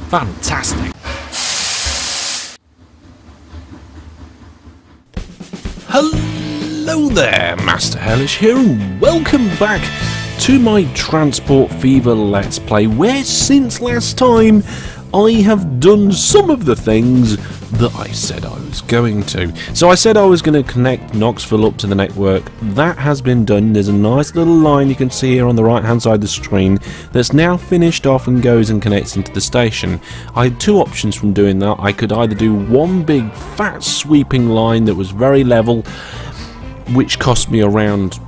Fantastic. Hello there, Master Hellish here, and welcome back to my Transport Fever Let's Play, where since last time I have done some of the things that I said I was going to. So I said I was going to connect Knoxville up to the network. That has been done. There's a nice little line you can see here on the right hand side of the screen that's now finished off and goes and connects into the station. I had two options from doing that. I could either do one big fat sweeping line that was very level, which cost me around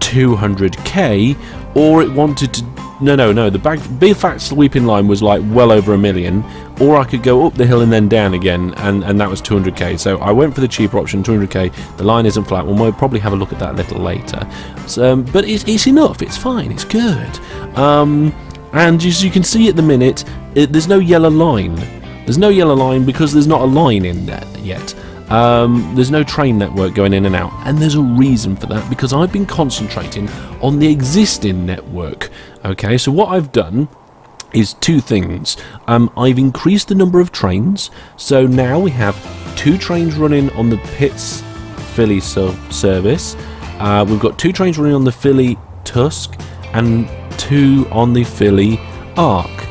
200k, or it wanted to the big fat sweeping line was like well over $1 million, or I could go up the hill and then down again, and that was 200k. So I went for the cheaper option, 200k. The line isn't flat. We'll probably have a look at that a little later. So, but it's enough. It's fine. It's good. And as you can see at the minute, there's no yellow line. There's no yellow line because there's not a line in there yet. There's no train network going in and out, and there's a reason for that, because I've been concentrating on the existing network. Okay, so what I've done is two things. I've increased the number of trains, so now we have 2 trains running on the Pitts-Philly service. We've got 2 trains running on the Philly-Tusk and 2 on the Philly-Arc.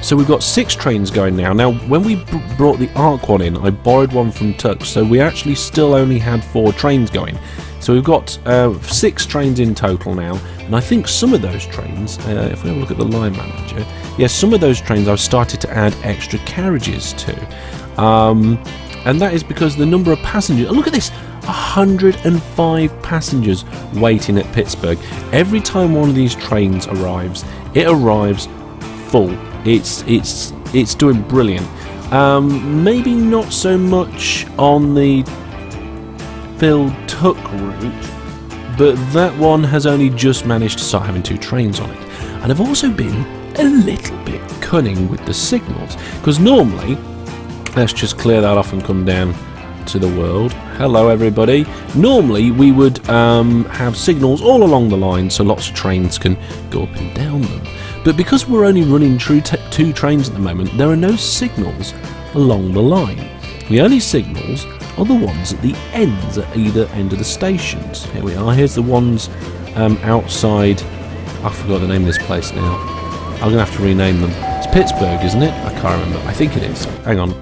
So we've got 6 trains going now. Now, when we brought the Arc one in, I borrowed one from Tusk, so we actually still only had 4 trains going. So we've got 6 trains in total now, and I think some of those trains, if we have a look at the line manager, yes, some of those trains I've started to add extra carriages to. And that is because the number of passengers, look at this, 105 passengers waiting at Pittsburgh. Every time one of these trains arrives, it arrives full. It's doing brilliant. Maybe not so much on the Phil-Tuck route, but that one has only just managed to start having 2 trains on it. And I've also been a little bit cunning with the signals, because normally, let's just clear that off and come down to the world. Hello everybody. Normally we would have signals all along the line so lots of trains can go up and down them. But because we're only running 2 trains at the moment, there are no signals along the line. The only signals are the ones at the ends, at either end of the stations. Here we are. Here's the ones outside. I forgot the name of this place now. I'm going to have to rename them. It's Pittsburgh, isn't it? I can't remember. I think it is. Hang on.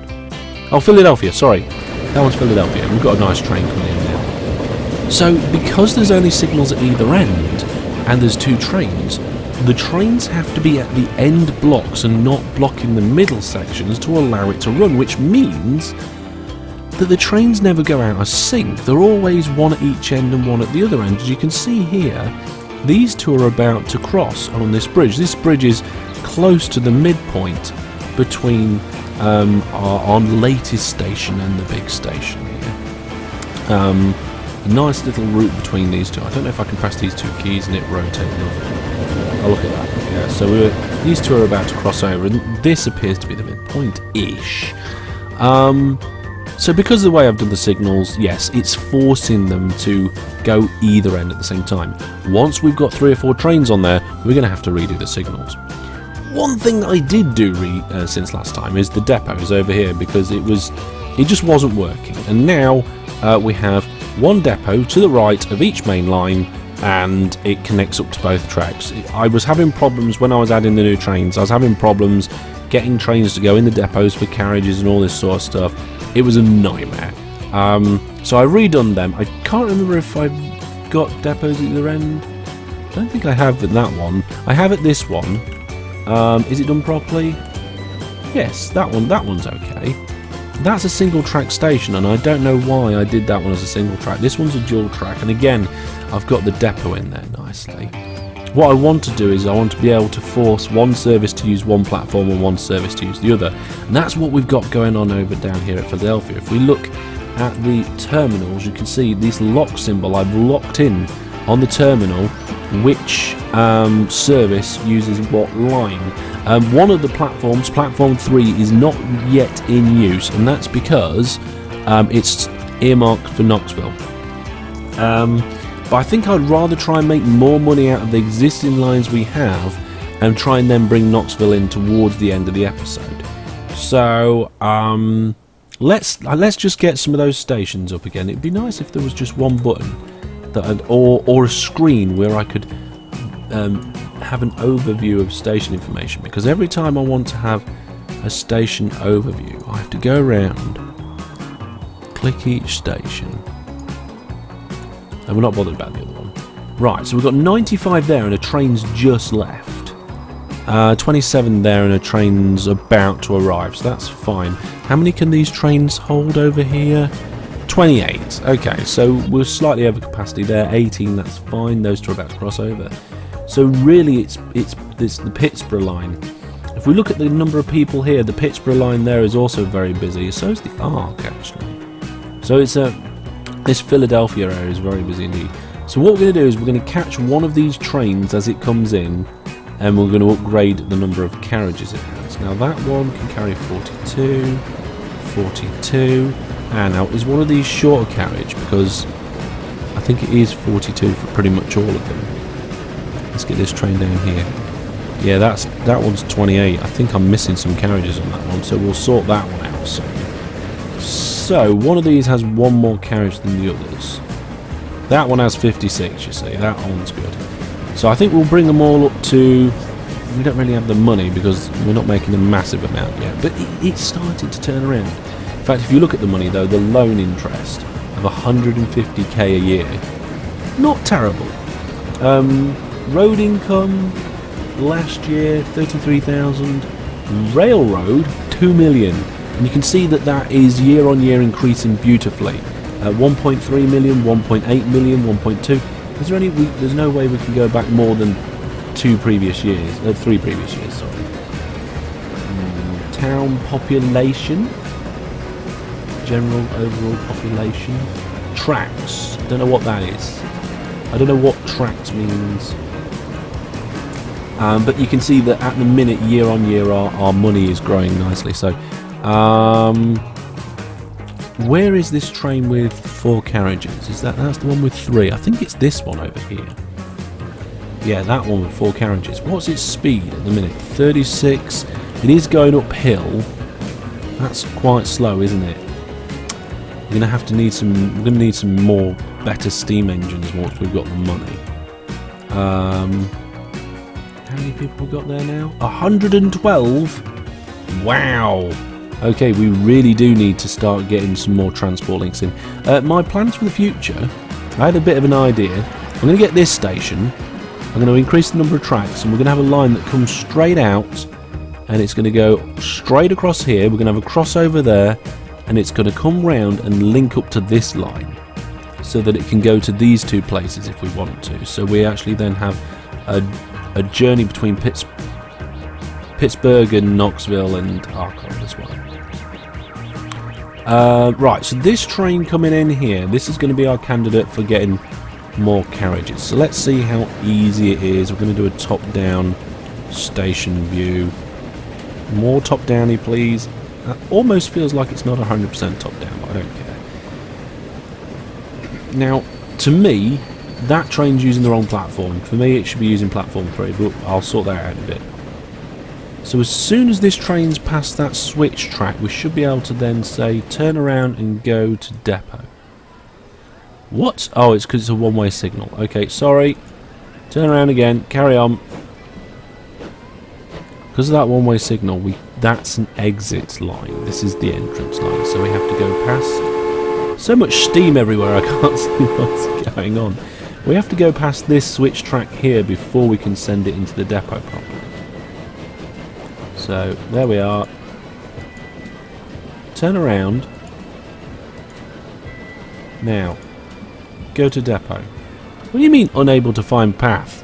Oh, Philadelphia. Sorry. That one's Philadelphia. We've got a nice train coming in now. So, because there's only signals at either end, and there's 2 trains, the trains have to be at the end blocks and not blocking the middle sections to allow it to run, which means that the trains never go out of sync. They're always one at each end and one at the other end. As you can see here, these 2 are about to cross on this bridge. This bridge is close to the midpoint between our latest station and the big station here. A nice little route between these 2. I don't know if I can press these 2 keys and it rotates. Oh, look at that. Yeah, so these 2 are about to cross over, and this appears to be the midpoint-ish. So because of the way I've done the signals, yes, it's forcing them to go either end at the same time. Once we've got 3 or 4 trains on there, we're going to have to redo the signals. One thing that I did do since last time is the depots over here, because it just wasn't working. And now we have 1 depot to the right of each main line, and it connects up to both tracks. I was having problems when I was adding the new trains. I was having problems getting trains to go in the depots for carriages and all this sort of stuff. It was a nightmare. So I redone them. I can't remember if I've got depots at either end. I don't think I have at that one. I have at this one. Is it done properly? Yes, that one's okay. That's a single track station, and I don't know why I did that one as a single track. This one's a dual track, and again, I've got the depot in there nicely. What I want to do is I want to be able to force one service to use one platform and one service to use the other. And that's what we've got going on over down here at Philadelphia. If we look at the terminals, you can see this lock symbol. I've locked in on the terminal which service uses what line. One of the platforms, platform 3, is not yet in use, and that's because it's earmarked for Knoxville. But I think I'd rather try and make more money out of the existing lines we have and try and then bring Knoxville in towards the end of the episode. So let's just get some of those stations up again. It'd be nice if there was just one button or a screen where I could have an overview of station information, because every time I want to have a station overview I have to go around, click each station, and we're not bothered about the other one. Right, so we've got 95 there and a train's just left. 27 there and a train's about to arrive, so that's fine. How many can these trains hold over here? 28. Okay, so we're slightly over capacity there. 18, that's fine. Those two are about to cross over. So really it's the Pittsburgh line. If we look at the number of people here, the Pittsburgh line there is also very busy. So is the Arc, actually. So it's this Philadelphia area is very busy indeed. So what we're going to do is we're going to catch one of these trains as it comes in, and we're going to upgrade the number of carriages it has. Now that one can carry 42, 42, and now is one of these shorter carriage, because I think it is 42 for pretty much all of them. Let's get this train down here. Yeah, that one's 28. I think I'm missing some carriages on that one, so we'll sort that one out soon. So one of these has one more carriage than the others. That one has 56, you see. That one's good. So I think we'll bring them all up to... We don't really have the money because we're not making a massive amount yet, but it's started to turn around. In fact, if you look at the money though, the loan interest of 150k a year, not terrible. Road income last year 33,000, railroad 2 million, and you can see that that is year on year increasing beautifully. 1.3 million, 1.8 million, 1.2. Is there any? There's no way we can go back more than 3 previous years. Sorry. Town population, general overall population, tracts. Don't know what that is. I don't know what tracts means. But you can see that at the minute, year on year, our money is growing nicely. So, where is this train with 4 carriages? Is that's the one with 3? I think it's this one over here. Yeah, that one with 4 carriages. What's its speed at the minute? 36. It is going uphill. That's quite slow, isn't it? We're gonna need some more better steam engines once we've got the money. How many people we got there now? 112. Wow. Okay, we really do need to start getting some more transport links in. My plans for the future, I had a bit of an idea. I'm going to get this station, I'm going to increase the number of tracks, and we're going to have a line that comes straight out, and it's going to go straight across here. We're going to have a crossover there, and it's going to come round and link up to this line, so that it can go to these 2 places if we want to. So we actually then have a journey between Pittsburgh and Knoxville and Arcot as well. Right, so this train coming in here, this is going to be our candidate for getting more carriages. So let's see how easy it is. We're going to do a top-down station view. More top-downy, please. That almost feels like it's not 100% top-down, but I don't care. Now, to me, that train's using the wrong platform. For me, it should be using platform 3, but I'll sort that out in a bit. So as soon as this train's past that switch track, we should be able to then say, turn around and go to depot. What? Oh, it's because it's a one-way signal. Okay, sorry. Turn around again. Carry on. Because of that one-way signal, that's an exit line. This is the entrance line, so we have to go past. So much steam everywhere, I can't see what's going on. We have to go past this switch track here before we can send it into the depot properly. So, there we are. Turn around. Now, go to depot. What do you mean, unable to find path?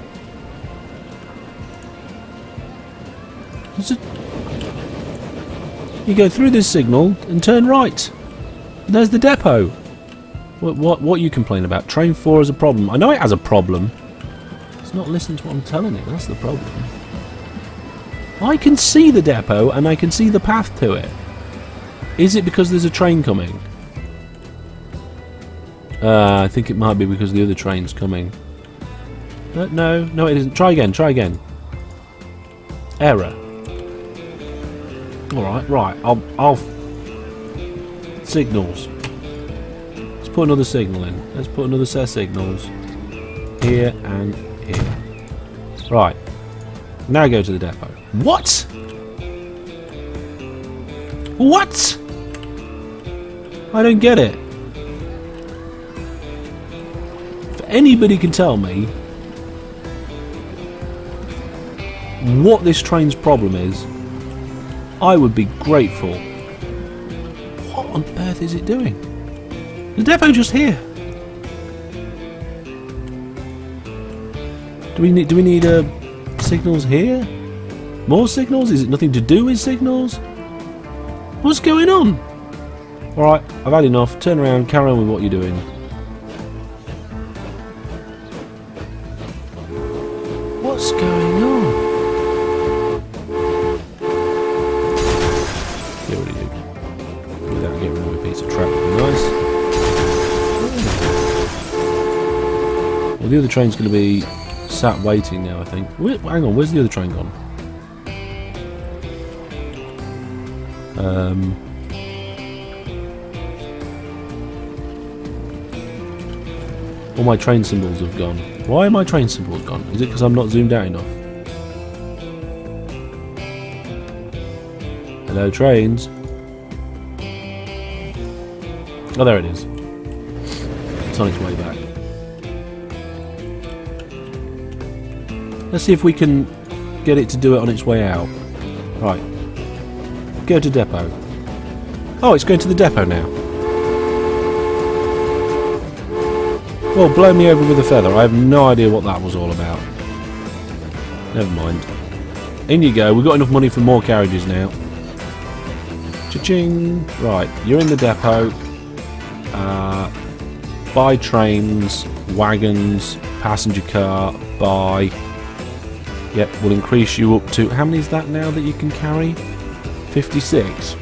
You go through this signal and turn right. There's the depot. What you complain about? Train 4 has a problem. I know it has a problem. It's not listening to what I'm telling it. That's the problem. I can see the depot and I can see the path to it. Is it because there's a train coming? I think it might be because the other train's coming. No, it isn't. Try again, try again. Error. Alright, right. I'll... Signals. Let's put another signal in. Let's put another set of signals. Here and here. Right. Now go to the depot. What? What? I don't get it. If anybody can tell me what this train's problem is, I would be grateful. What on earth is it doing? The depot just here. Do we need signals here? More signals? Is it nothing to do with signals? What's going on? Alright, I've had enough. Turn around, carry on with what you're doing. What's going on? Get rid of you. Without getting rid of a piece of trap would be nice. Well, the other train's going to be sat waiting now, I think. Hang on, where's the other train gone? All my train symbols have gone. Why are my train symbols gone? Is it because I'm not zoomed out enough? Hello, trains. Oh, there it is. It's on its way back. Let's see if we can get it to do it on its way out. Right. Go to depot. Oh, it's going to the depot now. Well, blow me over with a feather. I have no idea what that was all about. Never mind. In you go. We've got enough money for more carriages now. Cha-ching. Right, you're in the depot. Buy trains, wagons, passenger car, buy. Yep, we'll increase you up to... How many is that now that you can carry? 56.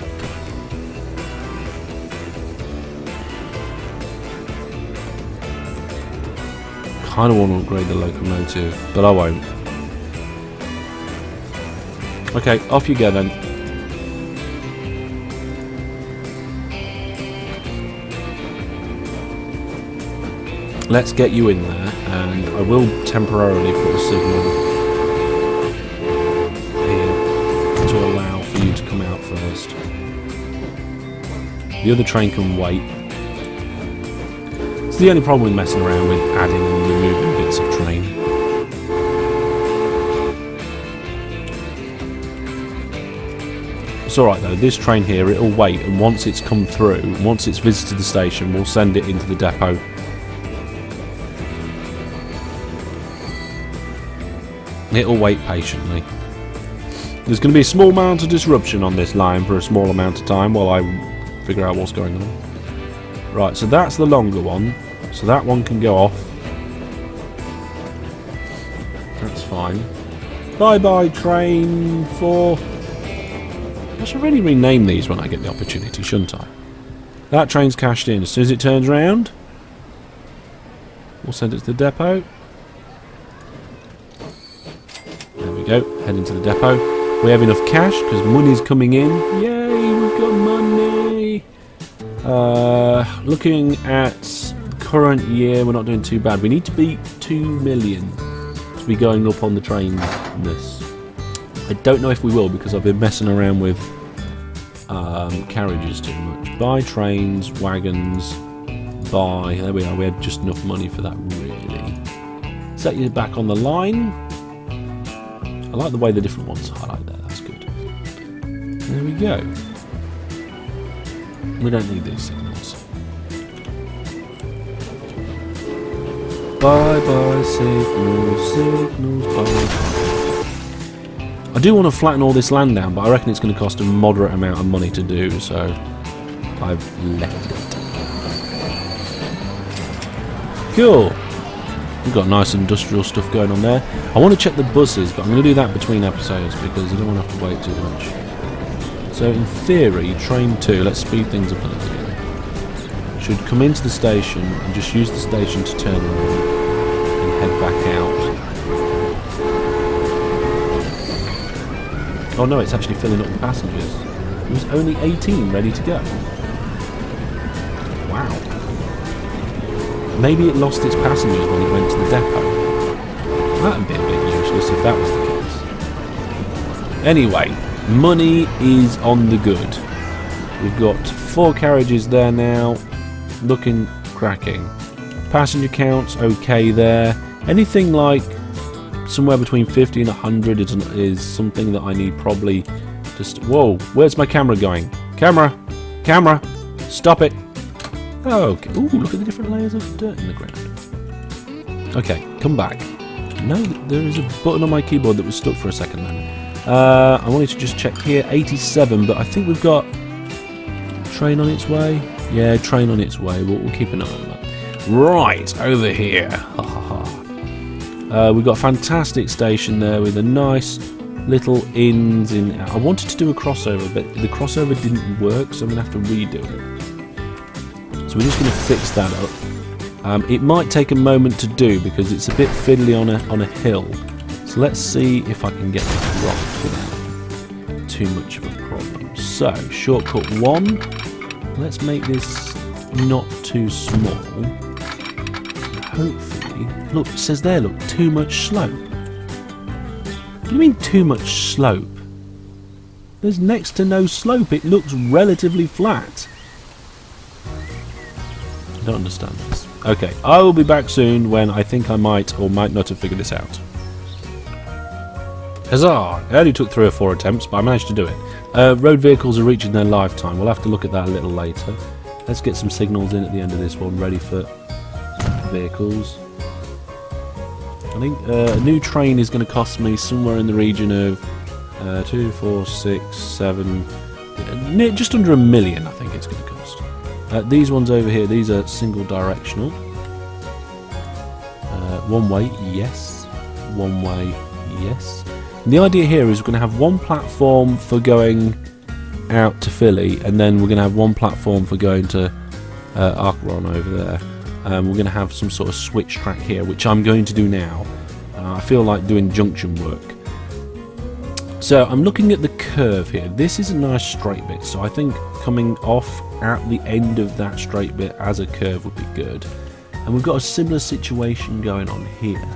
Kind of want to upgrade the locomotive, but I won't. Okay, off you go then. Let's get you in there, and I will temporarily put a signal here to allow for you to come out first. The other train can wait. It's the only problem with messing around with adding and removing bits of train. It's alright though, this train here, it'll wait, and once it's come through, once it's visited the station, we'll send it into the depot. It'll wait patiently. There's going to be a small amount of disruption on this line for a small amount of time while I figure out what's going on. Right, so that's the longer one. So that one can go off. That's fine. Bye-bye, train 4. I should really rename these when I get the opportunity, shouldn't I? That train's cashed in. As soon as it turns around, we'll send it to the depot. There we go, heading to the depot. We have enough cash because money's coming in. Yay, we've got money! Looking at current year, we're not doing too bad. We need to beat 2 million to be going up on the train this. I don't know if we will because I've been messing around with carriages too much. Buy trains, wagons, buy... There we are, we had just enough money for that really. Set you back on the line. I like the way the different ones highlight there, that's good. There we go. We don't need these signals. Bye bye signals, signals, bye. I do want to flatten all this land down, but I reckon it's going to cost a moderate amount of money to do, so I've left it. Cool. We've got nice industrial stuff going on there. I want to check the buses, but I'm going to do that between episodes because I don't want to have to wait too much. So in theory, train 2, let's speed things up a little bit, should come into the station and just use the station to turn around and head back out. Oh no, it's actually filling up the passengers. There was only 18 ready to go. Wow. Maybe it lost its passengers when it went to the depot. That would be a bit useless if that was the case. Anyway, money is on the good. We've got 4 carriages there now, looking cracking. Passenger counts okay there. Anything like somewhere between 50 and 100 is something that I need probably just... Whoa, where's my camera going? Camera! Camera! Stop it! Oh, okay. Ooh, look at the different layers of dirt in the ground. Okay, come back. No, there is a button on my keyboard that was stuck for a second then. I wanted to just check here, 87, but I think we've got train on its way. Yeah, train on its way. We'll keep an eye on that. Right, over here. Ha ha ha. We've got a fantastic station there with a nice little ins in. I wanted to do a crossover, but the crossover didn't work, so I'm going to have to redo it. So we're just going to fix that up. It might take a moment to do because it's a bit fiddly on a hill. So let's see if I can get this rocked without too much of a problem. So, shortcut 1. Let's make this not too small. Hopefully... Look, it says there, look, too much slope. What do you mean too much slope? There's next to no slope. It looks relatively flat. I don't understand this. Okay, I will be back soon when I think I might or might not have figured this out. Huzzah! It only took 3 or 4 attempts, but I managed to do it. Road vehicles are reaching their lifetime. We'll have to look at that a little later. Let's get some signals in at the end of this one, ready for vehicles. I think a new train is going to cost me somewhere in the region of 2, 4, 6, 7... just under $1 million, I think it's going to cost. These ones over here, these are single directional. One way, yes. One way, yes. And the idea here is we're going to have one platform for going out to Philly, and then we're going to have one platform for going to Archeron over there. We're going to have some sort of switch track here, which I'm going to do now. I feel like doing junction work. So I'm looking at the curve here. This is a nice straight bit, so I think coming off at the end of that straight bit as a curve would be good. And we've got a similar situation going on here.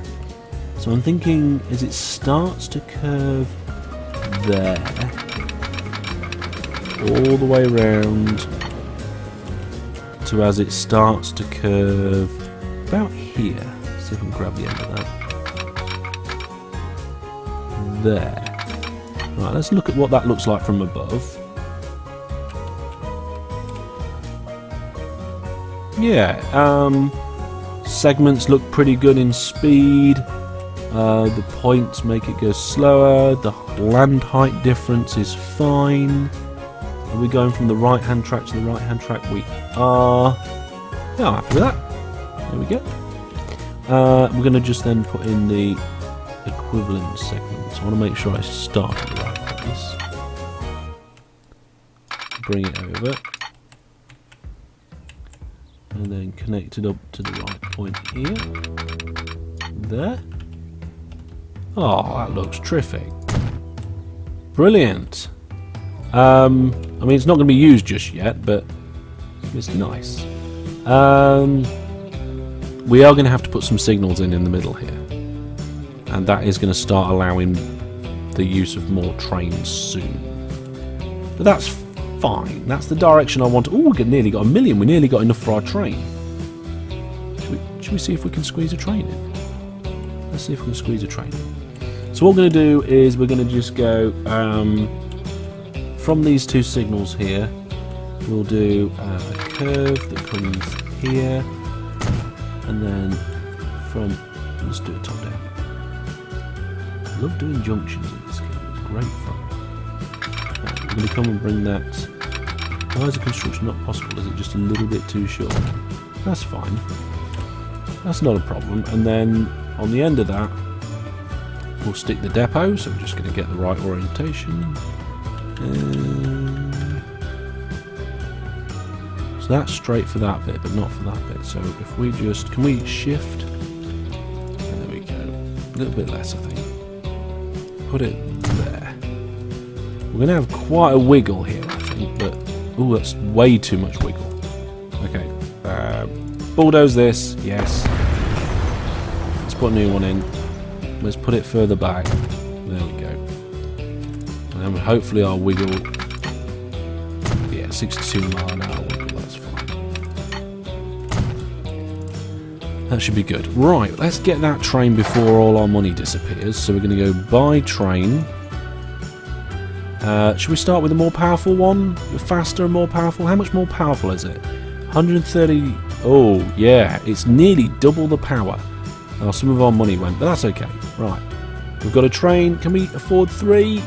So I'm thinking as it starts to curve there, all the way around to as it starts to curve about here. Let's see if we can grab the end of that. There. Right, let's look at what that looks like from above. Yeah, segments look pretty good in speed. The points make it go slower. The land height difference is fine. Are we going from the right hand track to the right hand track? We are. Yeah, I'm happy with that. There we go. We're going to just then put in the equivalent segments. I want to make sure I start at the right place. Bring it over. And then connect it up to the right point here. There. Oh, that looks terrific. Brilliant. I mean, it's not going to be used just yet, but it's nice. We are going to have to put some signals in the middle here. And that is going to start allowing the use of more trains soon. But that's fine. That's the direction I want. Oh, we nearly got $1 million. We nearly got enough for our train. Should we see if we can squeeze a train in? Let's see if we can squeeze a train in. So what we're going to do is we're going to just go from these 2 signals here. We'll do a curve that comes here, and then from let's do it top down. I love doing junctions in this game. It's great fun. Right, we're going to come and bring that. Why is the construction not possible? Is it just a little bit too short? That's fine. That's not a problem. And then on the end of that, we'll stick the depot. So we're just going to get the right orientation. So that's straight for that bit, but not for that bit. So if we just, can we shift? There we go. A little bit less, I think. Put it there. We're going to have quite a wiggle here, I think, but... Ooh, that's way too much wiggle. Okay. Bulldoze this. Yes. Let's put a new one in. Let's put it further back. There we go. And then hopefully our wiggle... Yeah, 62 mile an hour wiggle. That's fine. That should be good. Right, let's get that train before all our money disappears. So we're going to go buy train. Should we start with a more powerful one? Faster and more powerful? How much more powerful is it? 130... Oh, yeah. It's nearly double the power. Oh, some of our money went, but that's okay. Right. We've got a train. Can we afford 3?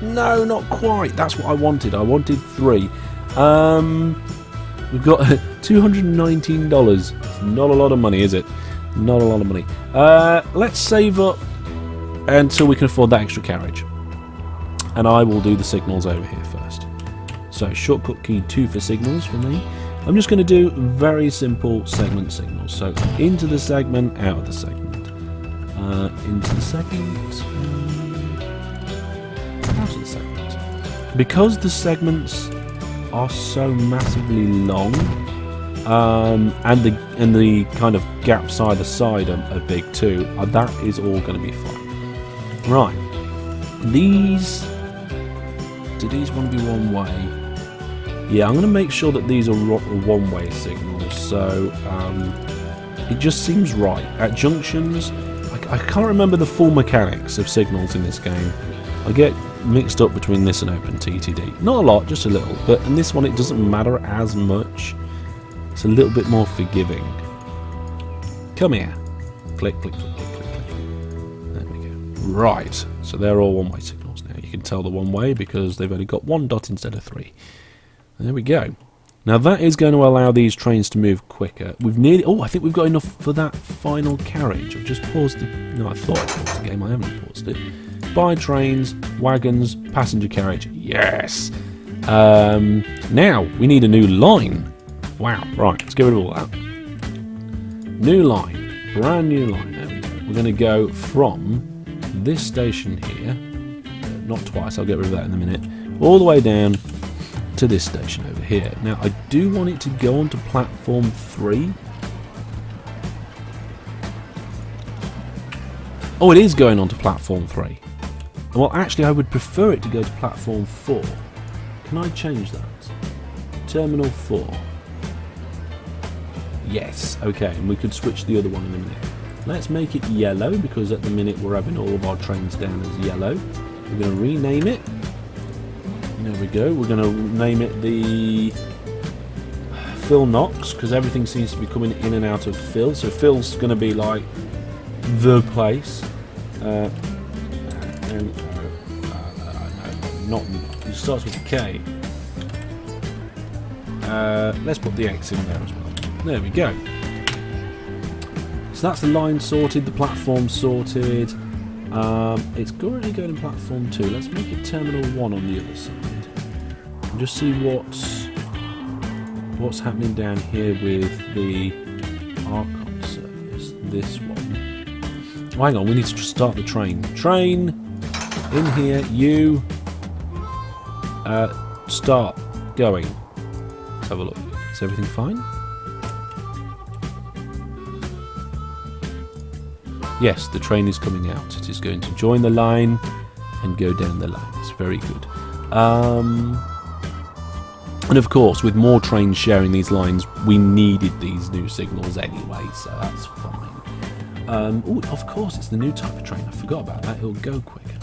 No, not quite. That's what I wanted. I wanted 3. We've got $219. Not a lot of money, is it? Not a lot of money. Let's save up until we can afford that extra carriage. And I will do the signals over here first. So shortcut key 2 for signals for me. I'm just going to do very simple segment signals. So into the segment, out of the segment. Into the segment, out of the segment. Because the segments are so massively long, and the kind of gaps either side are big too, that is all going to be fine. Right. These... Do these want to be one way? Yeah, I'm going to make sure that these are one-way signals, so it just seems right. At junctions, I can't remember the full mechanics of signals in this game. I get mixed up between this and OpenTTD. Not a lot, just a little, but in this one it doesn't matter as much. It's a little bit more forgiving. Come here. Click, click, click, click, click, click. There we go. Right, so they're all one-way signals. You can tell the one way because they've only got 1 dot instead of 3. There we go. Now that is going to allow these trains to move quicker. We've nearly... Oh, I think we've got enough for that final carriage. I've just paused the... No, I thought I paused the game. I haven't paused it. Buy trains, wagons, passenger carriage. Yes! Now, we need a new line. Wow. Right, let's get rid of all that. New line. Brand new line. There we go. We're going to go from this station here... Not twice, I'll get rid of that in a minute. All the way down to this station over here. Now, I do want it to go onto platform 3. Oh, it is going onto platform 3. Well, actually, I would prefer it to go to platform 4. Can I change that? Terminal 4. Yes, okay, and we could switch the other one in a minute. Let's make it yellow, because at the minute we're having all of our trains down as yellow. We're going to rename it. There we go. We're going to name it the Phil Knox, because everything seems to be coming in and out of Phil. So Phil's going to be like the place. No, not. It starts with a K. Let's put the X in there as well. There we go. So that's the line sorted, the platform sorted. It's currently going to platform 2. Let's make it terminal 1 on the other side. And just see what's happening down here with the Archon service. This one. Oh, hang on, we need to start the train. Train! In here, you... start. Going. Let's have a look. Is everything fine? Yes, the train is coming out. It is going to join the line and go down the line. It's very good. And of course, with more trains sharing these lines, we needed these new signals anyway, so that's fine. Oh, of course, it's the new type of train. I forgot about that. It'll go quicker.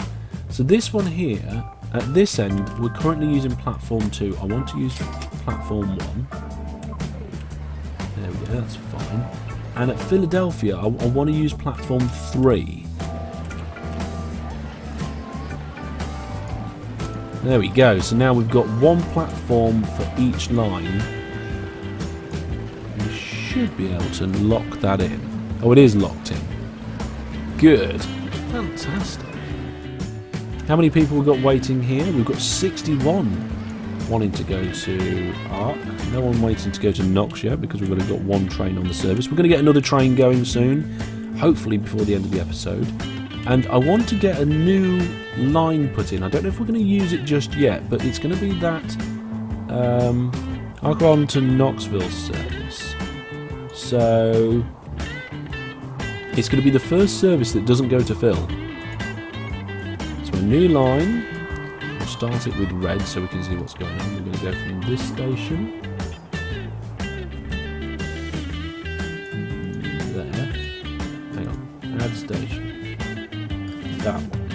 So this one here, at this end, we're currently using platform 2. I want to use platform 1. There we go, that's fine. And at Philadelphia, I want to use platform 3. There we go. So now we've got 1 platform for each line. We should be able to lock that in. Oh, it is locked in. Good. Fantastic. How many people we've got waiting here? We've got 61 wanting to go to Arc. No one waiting to go to Knox yet because we've only got 1 train on the service. We're going to get another train going soon, hopefully before the end of the episode. And I want to get a new line put in. I don't know if we're going to use it just yet, but it's going to be that Akron to Knoxville service. So it's going to be the first service that doesn't go to Phil. So a new line. We'll start it with red so we can see what's going on. We're going to go from this station. There. Hang on. Add station. That one.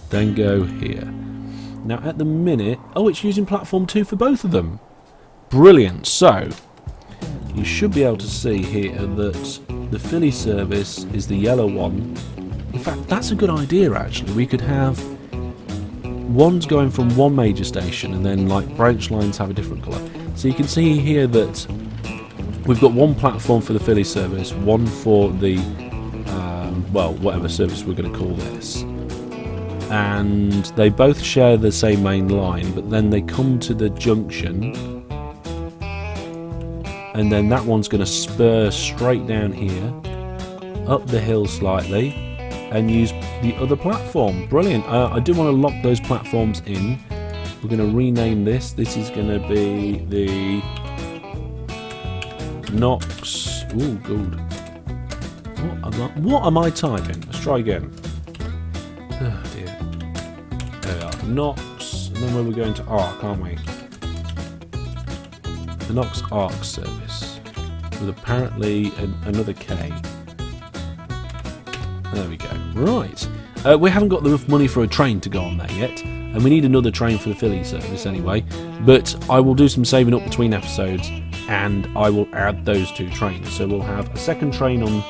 Then go here. Now at the minute... Oh, it's using platform 2 for both of them. Brilliant. So, you should be able to see here that the Philly service is the yellow one. In fact, that's a good idea actually. We could have ones going from one major station and then like branch lines have a different colour. So you can see here that we've got one platform for the Philly service, one for the well, whatever service we're going to call this, and they both share the same main line, but then they come to the junction, and then that one's going to spur straight down here, up the hill slightly, and use the other platform. Brilliant. I do want to lock those platforms in. We're going to rename this. This is going to be the Knox. Oh, good. What am I typing? Let's try again. Oh dear. There we are. Knox. And then we're going to Arc, aren't we? The Knox Arc service. With apparently another K. There we go. Right. We haven't got enough money for a train to go on there yet. And we need another train for the Philly service anyway. But I will do some saving up between episodes. And I will add those two trains. So we'll have a second train on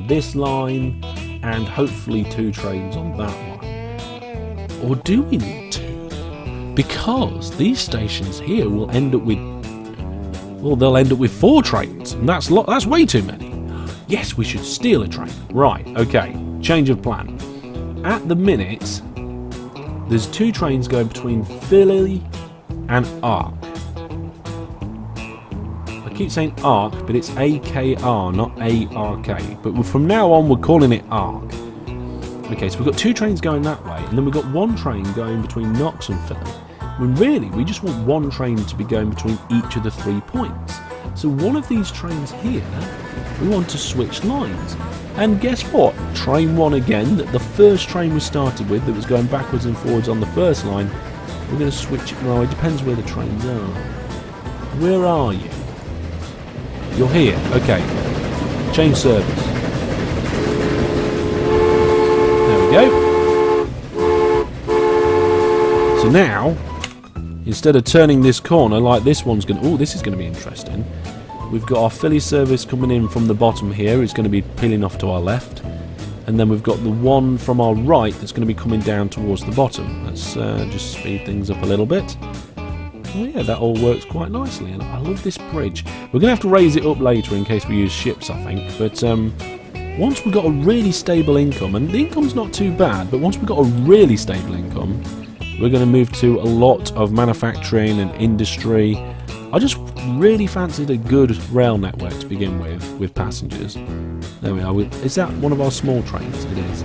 this line, and hopefully 2 trains on that one. Or do we need 2? Because these stations here will end up with, well, they'll end up with 4 trains, and that's way too many. Yes, we should steal a train. Right, okay, change of plan. At the minute, there's 2 trains going between Philly and Arc. I keep saying Arc, but it's AKR, not ARK. But from now on, we're calling it Arc. Okay, so we've got 2 trains going that way, and then we've got 1 train going between Knox and Philly. When really, we just want 1 train to be going between each of the 3 points. So one of these trains here, we want to switch lines. And guess what? Train 1 again, that the first train we started with, that was going backwards and forwards on the first line, we're going to switch it. Well, it depends where the trains are. Where are you? You're here. Okay. Change service. There we go. So now, instead of turning this corner like this one's going to... Oh, this is going to be interesting. We've got our Philly service coming in from the bottom here. It's going to be peeling off to our left. And then we've got the one from our right that's going to be coming down towards the bottom. Let's just speed things up a little bit. Oh yeah, that all works quite nicely, and I love this bridge. We're going to have to raise it up later in case we use ships, I think, but once we've got a really stable income, and the income's not too bad, but once we've got a really stable income, we're going to move to a lot of manufacturing and industry. I just really fancied a good rail network to begin with passengers. There we are. Is that one of our small trains? It is.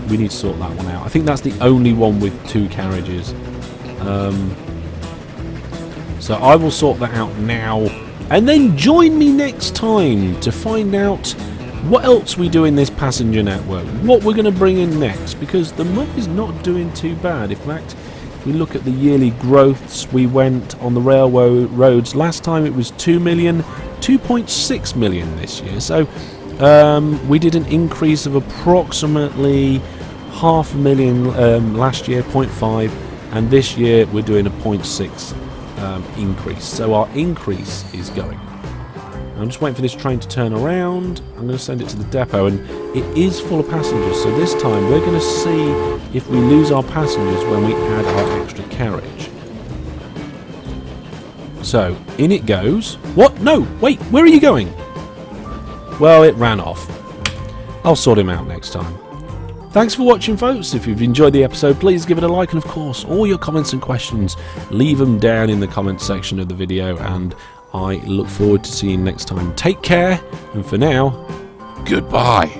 We need to sort that one out. I think that's the only one with 2 carriages. So I will sort that out now, and then join me next time to find out what else we do in this passenger network, what we're going to bring in next, because the money's not doing too bad. In fact, if we look at the yearly growths, we went on the railroads. Last time it was 2 million, 2.6 million this year. So we did an increase of approximately $500,000 last year, 0.5, and this year we're doing a 0.6 increase. So our increase is going. I'm just waiting for this train to turn around. I'm going to send it to the depot, and it is full of passengers. So this time we're going to see if we lose our passengers when we add our extra carriage. So in it goes. What? No, wait, where are you going? Well, it ran off. I'll sort him out next time. Thanks for watching, folks. If you've enjoyed the episode, please give it a like, and of course, all your comments and questions, leave them down in the comments section of the video, and I look forward to seeing you next time. Take care, and for now, goodbye.